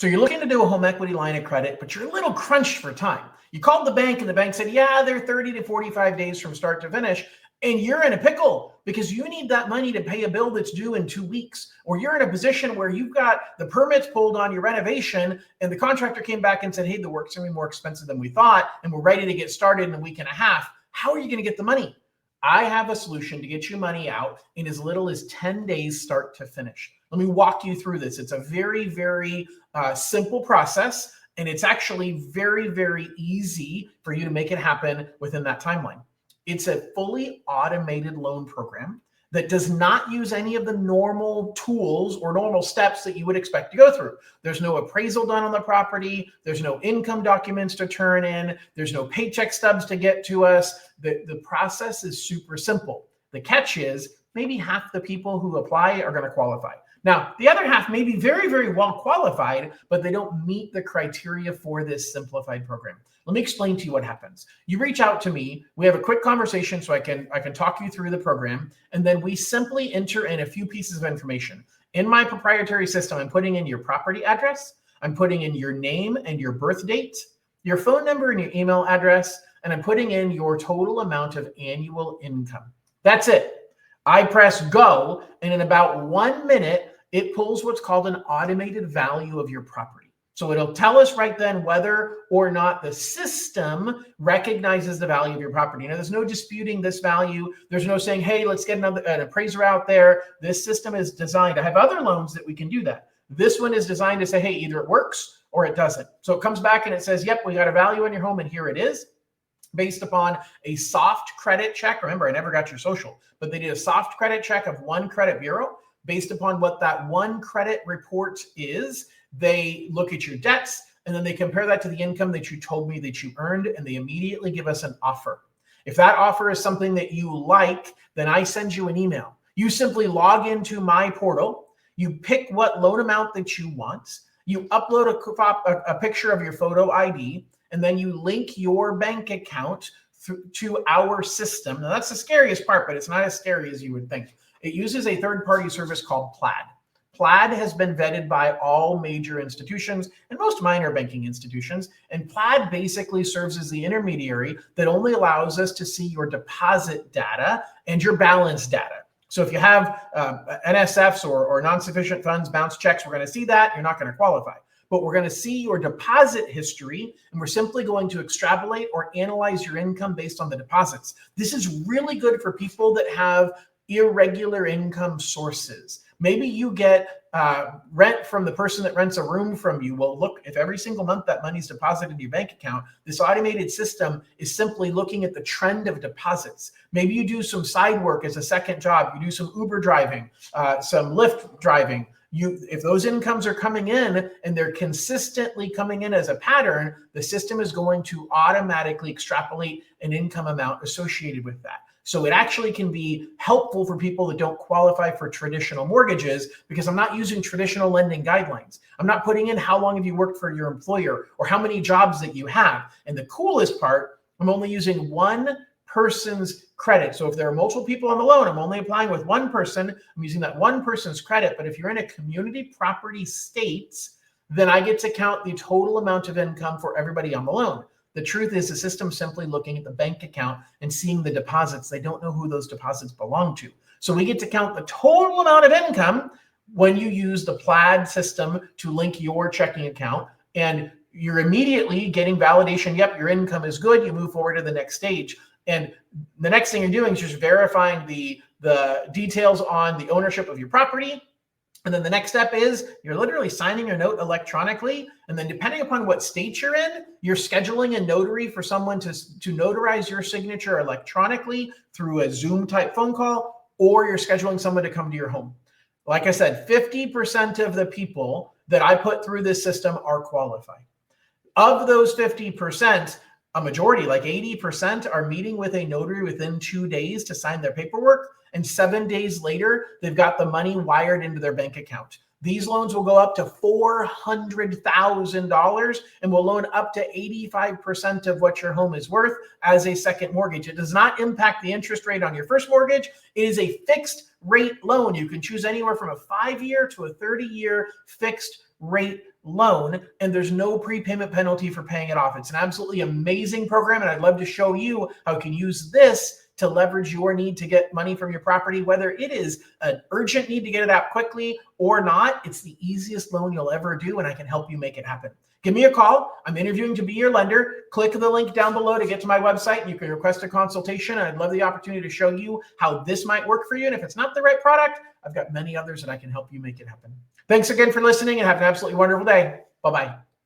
So you're looking to do a home equity line of credit, but you're a little crunched for time. You called the bank and the bank said, yeah, they're 30 to 45 days from start to finish. And you're in a pickle because you need that money to pay a bill that's due in 2 weeks. Or you're in a position where you've got the permits pulled on your renovation and the contractor came back and said, hey, the work's going to be more expensive than we thought, and we're ready to get started in a week and a half. How are you going to get the money? I have a solution to get you money out in as little as 10 days start to finish. Let me walk you through this. It's a very, very simple process, and it's actually very, very easy for you to make it happen within that timeline. It's a fully automated loan program that does not use any of the normal tools or normal steps that you would expect to go through. There's no appraisal done on the property. There's no income documents to turn in. There's no paycheck stubs to get to us. The process is super simple. The catch is maybe half the people who apply are going to qualify. Now, the other half may be very, very well qualified, but they don't meet the criteria for this simplified program. Let me explain to you what happens. You reach out to me, we have a quick conversation so I can talk you through the program, and then we simply enter in a few pieces of information. In my proprietary system, I'm putting in your property address, I'm putting in your name and your birth date, your phone number and your email address, and I'm putting in your total amount of annual income. That's it. I press go, and in about 1 minute, it pulls what's called an automated value of your property. So it'll tell us right then whether or not the system recognizes the value of your property. Now, there's no disputing this value. There's no saying, hey, let's get an appraiser out there. This system is designed. I have other loans that we can do that. This one is designed to say, hey, either it works or it doesn't. So it comes back and it says, yep, we got a value in your home, and here it is, based upon a soft credit check. Remember, I never got your social, but they did a soft credit check of one credit bureau. Based upon what that one credit report is, they look at your debts, and then they compare that to the income that you told me that you earned, and they immediately give us an offer. If that offer is something that you like, then I send you an email. You simply log into my portal, you pick what loan amount that you want, you upload a picture of your photo ID, and then you link your bank account to our system. Now, that's the scariest part, but it's not as scary as you would think. It uses a third-party service called Plaid. Plaid has been vetted by all major institutions and most minor banking institutions. And Plaid basically serves as the intermediary that only allows us to see your deposit data and your balance data. So if you have NSFs or non-sufficient funds, bounce checks, we're going to see that. You're not going to qualify. But we're going to see your deposit history, and we're simply going to extrapolate or analyze your income based on the deposits. This is really good for people that have irregular income sources. Maybe you get rent from the person that rents a room from you. Well, look, if every single month that money's deposited in your bank account, this automated system is simply looking at the trend of deposits. Maybe you do some side work as a second job. You do some Uber driving, some Lyft driving. If those incomes are coming in and they're consistently coming in as a pattern, the system is going to automatically extrapolate an income amount associated with that. So it actually can be helpful for people that don't qualify for traditional mortgages, because I'm not using traditional lending guidelines. I'm not putting in how long have you worked for your employer or how many jobs that you have. And the coolest part, I'm only using one person's credit. So if there are multiple people on the loan, I'm only applying with one person. I'm using that one person's credit. But if you're in a community property state, then I get to count the total amount of income for everybody on the loan. The truth is the system's simply looking at the bank account and seeing the deposits. They don't know who those deposits belong to. So we get to count the total amount of income when you use the Plaid system to link your checking account, and you're immediately getting validation. Yep, your income is good. You move forward to the next stage. And the next thing you're doing is just verifying the details on the ownership of your property. And then the next step is you're literally signing your note electronically. And then depending upon what state you're in, you're scheduling a notary for someone to notarize your signature electronically through a Zoom type phone call, or you're scheduling someone to come to your home. Like I said, 50% of the people that I put through this system are qualified. Of those 50%, a majority, like 80%, are meeting with a notary within 2 days to sign their paperwork. And 7 days later, they've got the money wired into their bank account. These loans will go up to $400,000 and will loan up to 85% of what your home is worth as a second mortgage. It does not impact the interest rate on your first mortgage. It is a fixed rate loan. You can choose anywhere from a 5-year to a 30-year fixed rate loan, and there's no prepayment penalty for paying it off. It's an absolutely amazing program, and I'd love to show you how you can use this to leverage your need to get money from your property, whether it is an urgent need to get it out quickly or not. It's the easiest loan you'll ever do, and I can help you make it happen. Give me a call. I'm interviewing to be your lender. Click the link down below to get to my website, and you can request a consultation. And I'd love the opportunity to show you how this might work for you. And if it's not the right product, I've got many others that I can help you make it happen. Thanks again for listening, and have an absolutely wonderful day. Bye-bye.